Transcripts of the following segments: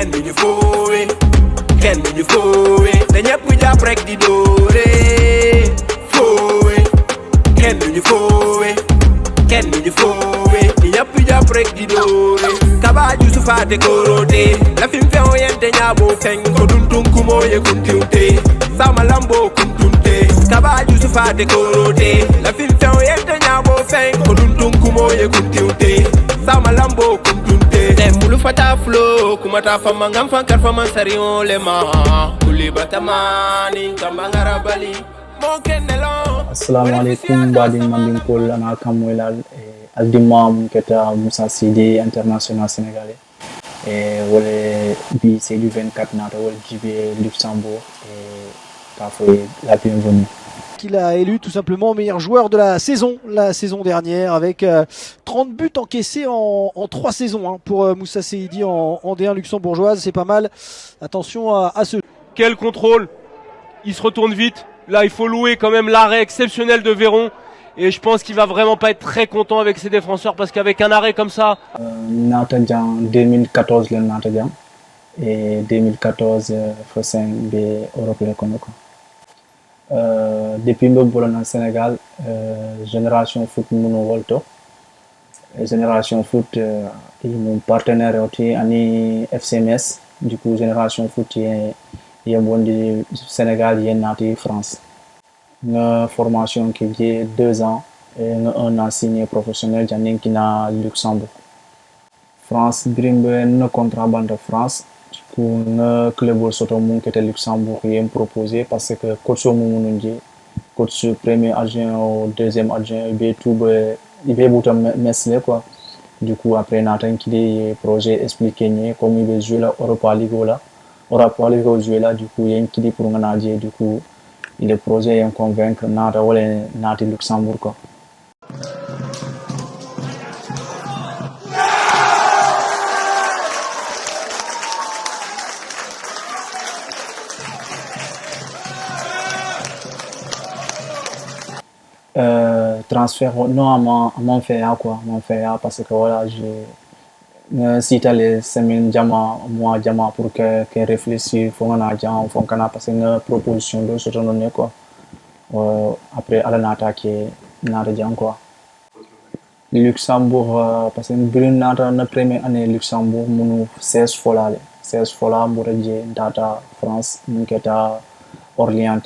Can you fool it? Can you fool it? Then you put your break the door. Fool it. Can you fool it? Can you fool it? Then you put your break the door. Kaba Yusuf ate korote. La fin fe oyente nyabo feng koduntum kumo ye kuntunte. Sama lambo kuntunte. Kaba Yusuf ate korote. La fin fe oyente nyabo feng koduntum kumo ye kuntunte. Sama lambo kuntunte. Dem mulu fata flow kumata fama ngam fankar fama sarion lema. Kuli batamani kambangara bali. Assalamu alaikum badin mandin kol ana kamoylal aldimam keta Moussa Sidi international sénégalais wala bi c'est du 24 nata wala JB Luxembourg la bienvenue. Qu'il a élu tout simplement meilleur joueur de la saison dernière avec 30 buts encaissés en 3 saisons pour Moussa Sidi en D1 luxembourgeoise, c'est pas mal. Attention à ce... Quel contrôle, il se retourne vite. Là, il faut louer quand même l'arrêt exceptionnel de Véron. Et je pense qu'il va vraiment pas être très content avec ses défenseurs parce qu'avec un arrêt comme ça... Natadjan 2014 le Natadjan. Et 2014, Fossin B Europe le Konoko. Depuis que je suis au Sénégal, Génération Foot Mouno Volto. Génération Foot, mon partenaire est Ani FCMS. Du coup, Génération Foot est bon du Sénégal, il est France. Une formation qui est 2 ans et un an signé professionnel qui est à Luxembourg. France, Grimbe, un contrat de France. Du coup, le club qui est à Luxembourg est proposé parce que coach coach premier adjoint ou deuxième adjoint, il est tout mesle quoi. Du coup, après Nathan qui est projet expliqué comment il veut jouer la Europa League là. Europa League jouer là, du coup, il y a une qui est pour un adjoint, du coup, le projet est convaincre Nathan ou Nathan Luxembourg quoi. Transfert non à m'en faire quoi parce que voilà si t'as les semaines mois pour que réfléchir faut parce que une proposition de ce genre quoi après à la nata qui nata quoi Luxembourg parce que brune nata na première année Luxembourg munu 16 fois mouraje data France muketa Orléans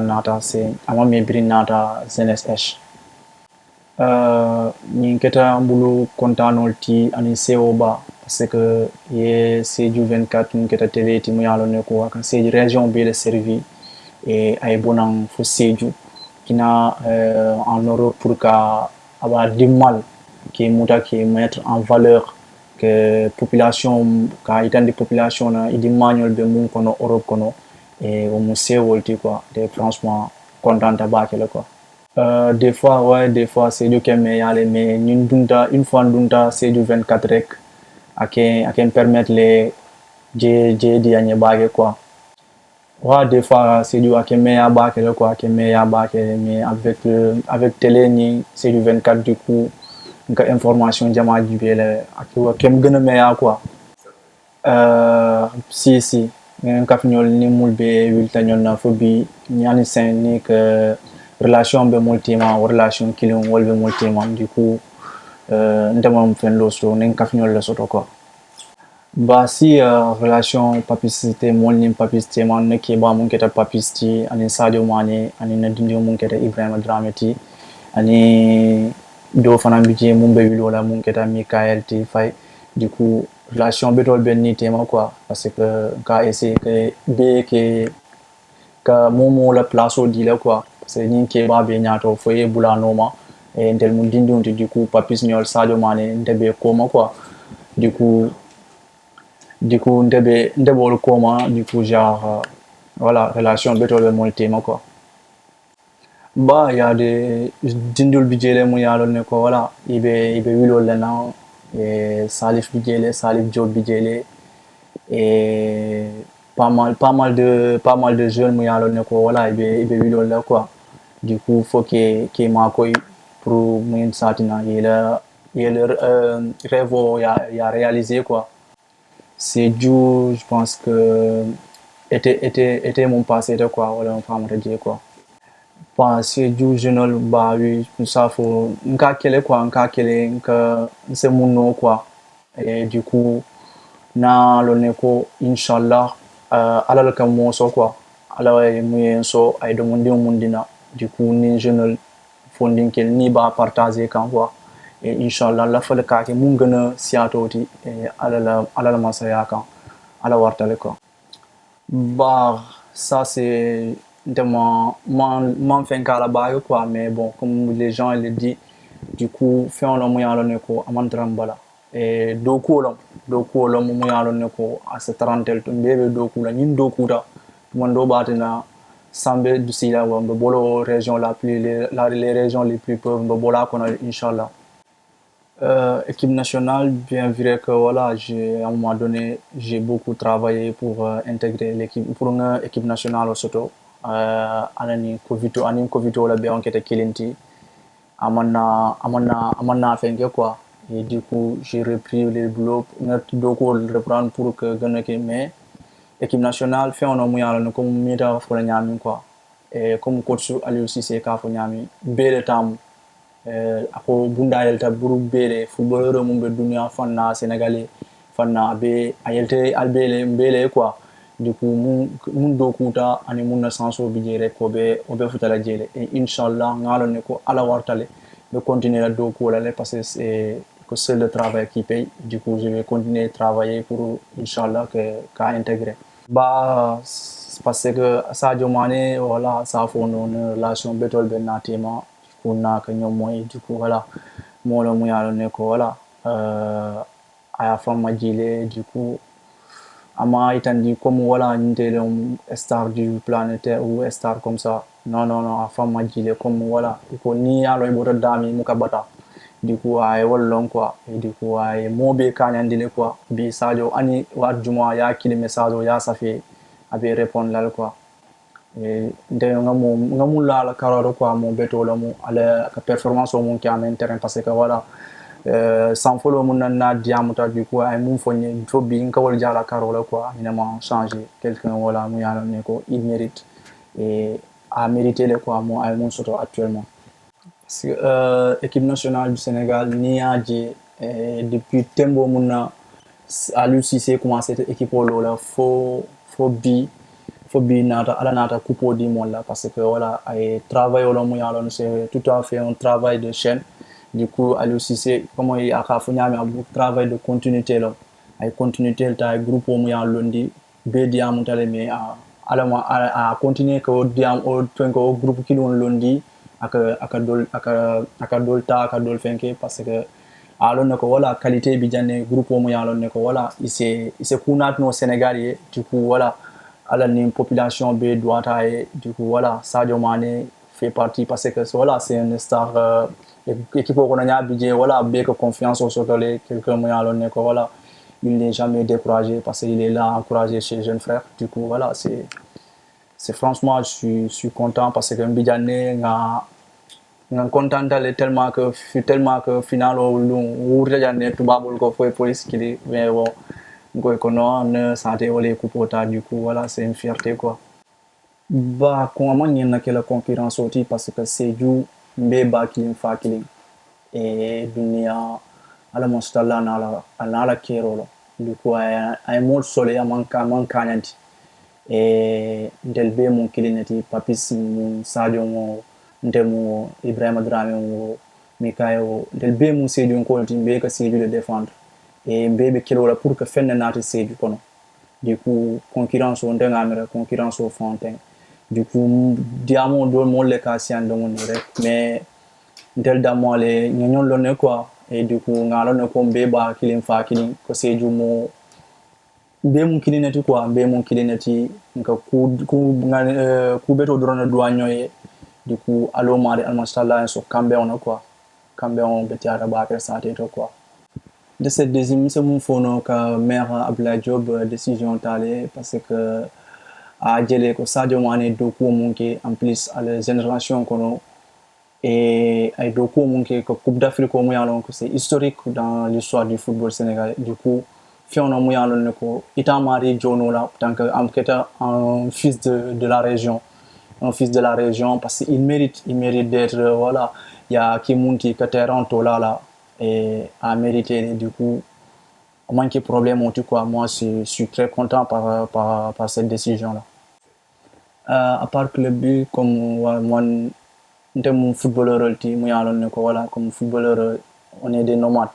nata c'est ama me brune nata ZNSH ni keta mbulu kontanol ti ani seoba parce que ye c'est du 24 ni keta télé ti mo yalone ko kan c'est région be le servi et ay bonan fo seju kina en Europe pour ka avoir du mal qui muta qui mettre en valeur que population ka itan de population na idi manuel be mun kono Europe kono et au musée volti quoi de franchement content ba quoi. Des fois c'est du mais une fois c'est du 24 rek à qui permettre les di anye bagé quoi. Des fois c'est du mais avec télé ni c'est du 24 du coup nga information jama jibele ak gëna meya quoi. Si nga fñol ni mulbe wilta ñol na fo bi ñani sen ni que relation be multima relation client wolbe multima du coup ndemam fen loso nen kafnyol la soto quoi si relation papicité molnim papicité man ne ke ba mun keta papisti ani Sadio Mané ani Nadine mun keta Ibrahima Dramati ani do fana budget mun be wilola mun keta Michael T Fay du coup relation be tol ben ni tema quoi parce que ka essayer que be que momo la place au dit là quoi. C'est ni ke ba be nyato foye bulanoma et ndel mun dindunti du coup papis nyol Sadio Mané ndebe koma quoi du coup ndebol koma du coup genre voilà relation betol multima quoi il y a des dindul bijele mu yalon ko voilà ibe wilo lena et Salif Diop bijele et pas mal de jeunes mu yalon ko voilà ibe wilo là quoi. Du coup faut que makoy pour mun satina il le rêve ya réalisé quoi c'est dû, je pense que était mon passé de quoi, voilà, on peut me dire quoi. Bah, c'est du jeune bah oui, ça faut, nka kele quoi, nka kele, nka, c'est mon nom quoi. Et du coup, na loneko, inshallah, ala le kamo so quoi. Alors, moi, so, ay demandé au monde du coup, ni jeune funding kel ni ba partager kan quoi. Et inshallah, la fa le ka ke mun gëna siatoti et ala la masaya kan, ala wartale quoi. Bah, ça c'est m'en fait un la bague quoi, mais bon, comme les gens le disent, du coup, fait un moyen à ko amantram et doku lo moyen à cette rentel to bébé doku la nim doku da mon do batina sambe du sila wa bolo région les régions les plus pauvres bola qu'on a inchallah. Équipe nationale, bien vrai que voilà, à un moment donné, j'ai beaucoup travaillé pour intégrer l'équipe, pour une équipe nationale au Soto. Anani Covito la bien qui était Kilinti. Amana fait quoi. Et du coup, j'ai repris les boulots, donc reprendre pour que gagner mais équipe nationale fait un moyen comme mita faut la quoi. Et comme coach Aliou Cissé ka faut nyami, bel temps ako bunda yelta buru bere footballeur mum be dunia fanna sénégalais fanna be ayelte albele mbele quoi du coup mun do kuta ani mun na sanso bi jere ko be o be futala jele et inshallah ngalo ne ko ala wartale de continuer la do ko la parce que c'est le travail qui paye du coup je vais continuer à travailler pour inshallah que ka intégrer bah parce que Sadio Mané voilà ça font une relation betol ben natima kuna kanyo moy du coup voilà molo mo yalo ne ko voilà aya fama jile du coup ama itandi comme voilà ndele star du planétaire ou star comme ça non a fama jile comme voilà ko ni yalo e boto dami muka bata du coup ay wallon quoi et du coup ay mobe kanyandile quoi bi Sadio ani wa juma ya kili message ya safi abi répondre là quoi nde ngamu la carrière quoi mon beto la mo ala ka performance o mon qui en terrain parce que voilà sans follow mon na diamuta du coup ay mon fogné to bi nka wol jala carrière quoi finalement changer quelqu'un voilà mo yalla ne ko il mérite et a mérité le quoi mo ay mon soto actuellement parce que équipe nationale du Sénégal ni a dit depuis tembo mon na Aliou Cissé commencé cette équipe là faut bi nata ala nata coupo di mon là parce que voilà ay travail au long yalon c'est tout à fait un travail de chaîne du coup Aliou Cissé comment il a ka fanya un travail de continuité là ay continuité ta groupe au moyen lundi be diam tale mais à continuer que diam au groupe qui lon lundi aka dol fenke parce que alon ko voilà qualité bi janne groupe au moyen lon ko voilà il s'est kunat no sénégalais du coup voilà à la population B doit être du coup voilà Sadio Mané fait partie parce que voilà c'est une star équipe qu'on a budget voilà B que confiance au soleil quelqu'un moyen alors que voilà il n'est jamais découragé parce qu'il est là encouragé chez jeunes frères du coup voilà c'est franchement je suis content parce que Mbidjane nga content d'aller tellement que final ou Mbidjane tout babul ko foi police qui mais bon ne santé ou les coupota du coup voilà c'est une fierté quoi bah comment il y a la concurrence aussi parce que c'est du mbeba qui fa killing et dunia ala mostalla na la kero du coup ay mot soleil manka nanti et delbe mon kilineti papis mon Sadio mo ndemo Ibrahima Dramé mo Mikayo delbe mon c'est du ko timbe que c'est du le défendre et bébé kilo la pour que fenne nati sédu kono du coup concurrence on denga amere concurrence au fontaine du coup diamo do mo le kasian do mon rek mais del damo le ñon lonne quoi et du coup ngalo ne ko beba kilin fa kilin ko sédu mo be mon kilinati quoi be mon kilinati nka ku beto drone douanyoye du coup allo mari almastallah so kambe on quoi kambe on betiara ba per santé to quoi de cette deuxième c'est mon phono que maire Abdoulaye Diop décision talé parce que a jele ko Sadio Mané doku monke en plus à la génération kono et ay doku monke ko Coupe d'Afrique au moyen long c'est historique dans l'histoire du football sénégalais du coup fiona mu yalon ne ko ita mari jono la tant que am keta un fils de la région, un fils de la région parce qu'il mérite d'être voilà, il y a qui monte que terrain là et a mérité du coup moins qu'il problème en tout cas moi je suis très content par cette décision là. À part club bi comme moi mon footballeur ti mu yalon ne ko voilà comme footballeur on est des nomades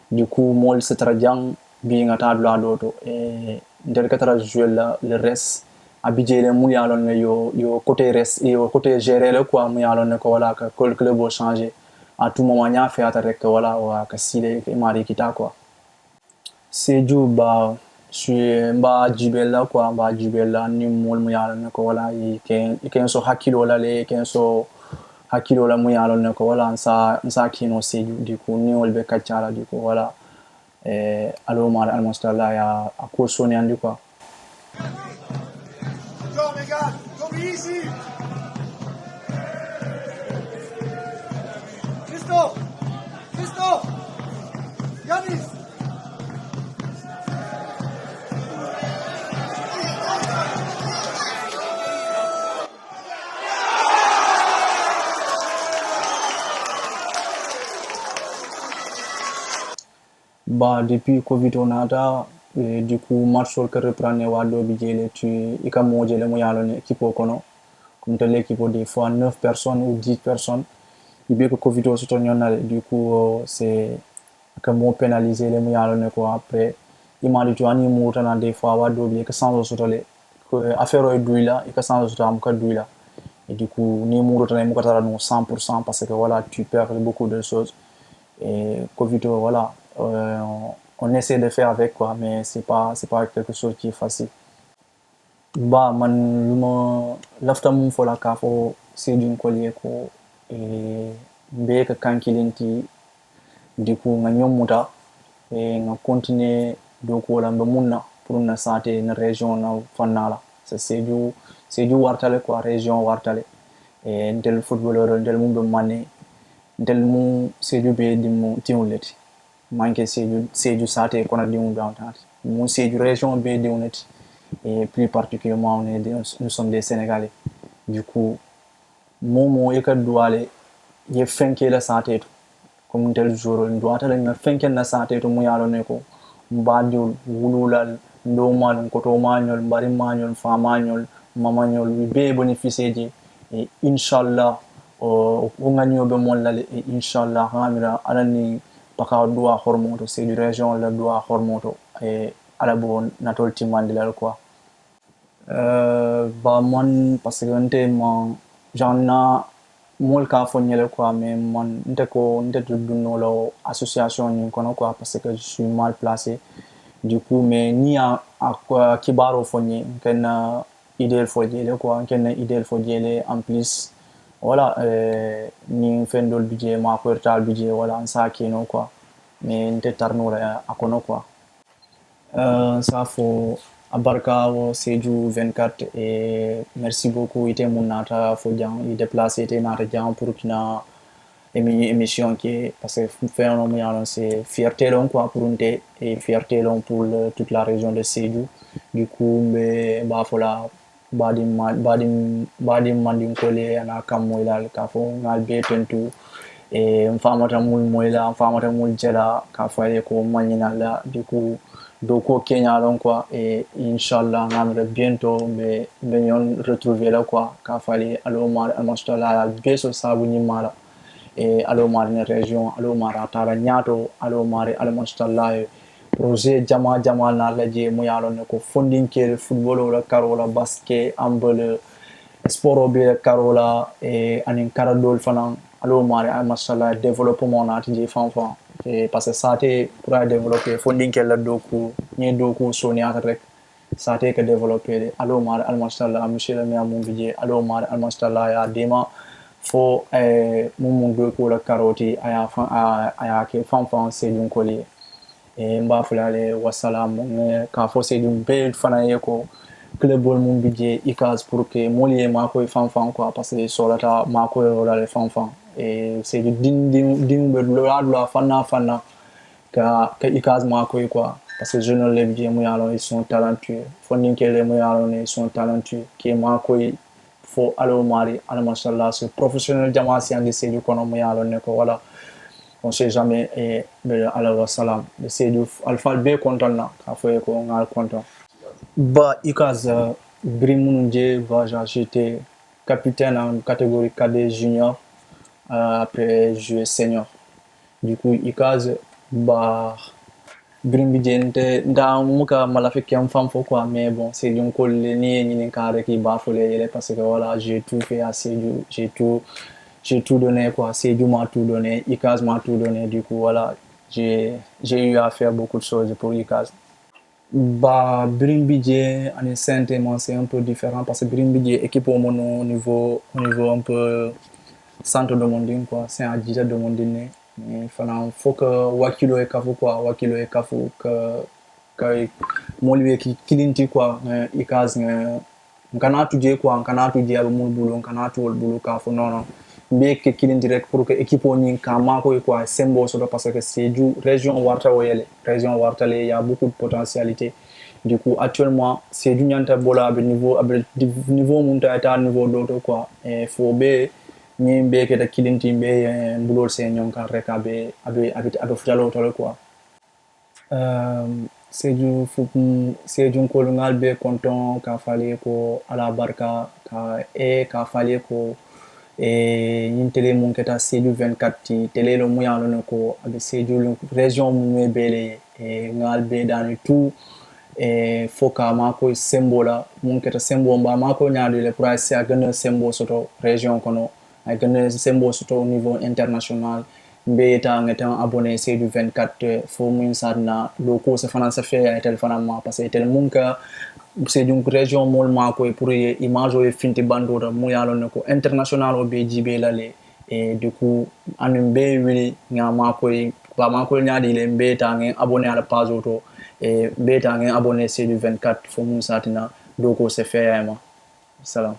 du coup moi c'est très bien bien à la doto et del katara jouer le reste abidjé le mu yalon ne yo côté reste yo côté gérer le quoi mu yalon ne ko voilà que le club va changer à tout moment nya fait avec voilà wa ka sile mari kita quoi. C'est du ba suis ba jibella quoi ba jibella ni mol mu yalon ne ko voilà i ken so hakilo la le ken so hakilo la mu yalon ne ko voilà sa kino c'est du coup ni ol be kachala du coup voilà alors mar almastalla ya a corsone andi quoi. Go Megan, go easy. Christophe, Yanis. Bah depuis Covid on a du coup match que reprendre wado bijele tu ikamo jele mo yalone équipe kono comme telle l'équipe des fois 9 personnes ou 10 personnes il bien que Covid aussi du coup c'est comme pénaliser les mo yalone quoi après il m'a dit tu ani mo tana des fois wado bien que sans sotole affaire o douila et que sans sotole am ka douila et du coup ni mo tana mo katara no 100% parce que voilà tu perds beaucoup de choses et Covid voilà on essaie de faire avec quoi mais c'est pas quelque chose qui est facile. Bah man luma lafta mum fola ka fo c'est d'une collier ko et be ka kankilenti du coup nga nyomuta et nga continuer do ko la mbe munna pour na santé na région na fanala c'est du wartale quoi région wartale et ndel footballeur ndel mum be mané ndel mu c'est du be dimu tiuleti manque c'est du santé qu'on a dit nous c'est du région B de honnête et plus particulièrement nous sommes des Sénégalais du coup momo et que doit aller y finke la santé comme tel jour doit aller na finke na santé to mo yalo ne ko mbadiul wululal ndomal ko to magnol bari magnol fa magnol mamagnol be bénéficier et inchallah o ngagno be mon lale et inchallah hamira alani paka doa hormoto c'est du région la doa hormoto et à la bonne natol timandi la quoi bah mon parce que on j'en a mol ka fonyele quoi mais mon ndeko dunno lo association ni kono quoi parce que je suis mal placé du coup mais ni à quoi kibaro fonye ken idéal fojele quoi ken idéal fojele en plus voilà ni fendol budget ma portal budget voilà ça qui non quoi mais nte tarno la akono quoi ça faut abarka c'est du 24 et merci beaucoup ite munata fo jang i déplacer ite nata jang pour kina émission qui parce que faire un moyen c'est fierté long quoi pour nte et fierté long pour toute la région de Sédhiou du coup mais bah voilà badim mandin kole ana kam moylal ka fo ngal be tentu e famata mul moyla famata mul jela ka fayé ko magnina la du coup doko Kenya lon quoi et inchallah ngamre bientôt be ñon retrouver là quoi ka fali allo mar almastala beso sabu ni mala et allo mar ne région allo mar tara nyato allo mar almastala projet jama na laje mo yalon ko fondinke football wala karola basket ambele sport be karola et anin karadol fanan allo mari mashallah développement na tije fanfan et parce que ça té pour développer fondinke la doku ni doku soni atrek ça té que développer allo mari mashallah monsieur le maire mon budget allo mari mashallah ya dema fo mon doku la karoti aya fan aya ke fanfan c'est d'une collier et mba fulale wassalam ka fo c'est d'une belle fanaye ko club mon budget ikaz pour que molier ma ko fanfan quoi parce que solata ma ko wala le fanfan et c'est du din be la fanna ka ikaz ma ko quoi parce que je ne les bien ils sont talentueux fonding que les ils sont talentueux qui ma koy fo alo mari ala machallah ce professionnel jama si andi c'est du kono ne ko voilà on sait jamais et alors salam c'est du alpha be content na ka fo ko ngal content ba ikaz Brimunje j'étais capitaine en catégorie cadet junior après jouer senior du coup ikaz ba Brimbidjente da muka malafiki femme faut quoi mais bon c'est donc le ni carré qui bafoulé parce que voilà j'ai tout fait assez j'ai tout donné quoi c'est du m'a tout donné Ikaz m'a tout donné du coup voilà j'ai eu à faire beaucoup de choses pour Ikaz bah Brimbidje en Saint-Émon c'est un peu différent parce que Brimbidje équipe au niveau un peu centre de Mondine quoi c'est un 10 de Mondine mais faut que wakilo e kafu quoi wakilo e kafu que molwe ki kilinti quoi Ikaz ngana tuje quoi ngana tuje ab mul bulu ngana tol bulu kafu non be ke kilinti rek pour que équipe on kama ko quoi sembo so parce que c'est du région warta woyele région warta il y a beaucoup de potentialité du coup actuellement c'est du nyanta bola be niveau munta eta niveau d'autre quoi et faut be ni be ke da kilinti be bulol se ñom kan rek abe futalo tolo quoi c'est du kolongal be content ka fallait ko ala barka ka fallait ko et une télé mon keta c'est du 24 ti télé le moyen le ko abe c'est du région mu bele et ngal be dans tout et foka mako sembola mon keta sembo mba mako nyaade le pour essayer à gagner sembo soto région kono ay gagner sembo soto au niveau international mbe ta ngata abonné c'est du 24 fo mun sadna loko se fana se fait ay tel fana ma parce que tel munka c'est d'une région mol mako pour image o finti bando da mu yalo ne ko international o be jibe lale et du coup anum be wili ngama ko ba mako nyaadi le mbe ta ngen abonné à la page auto et be ta ngen abonné c'est du 24 fo mun satina loko se fait ay ma salam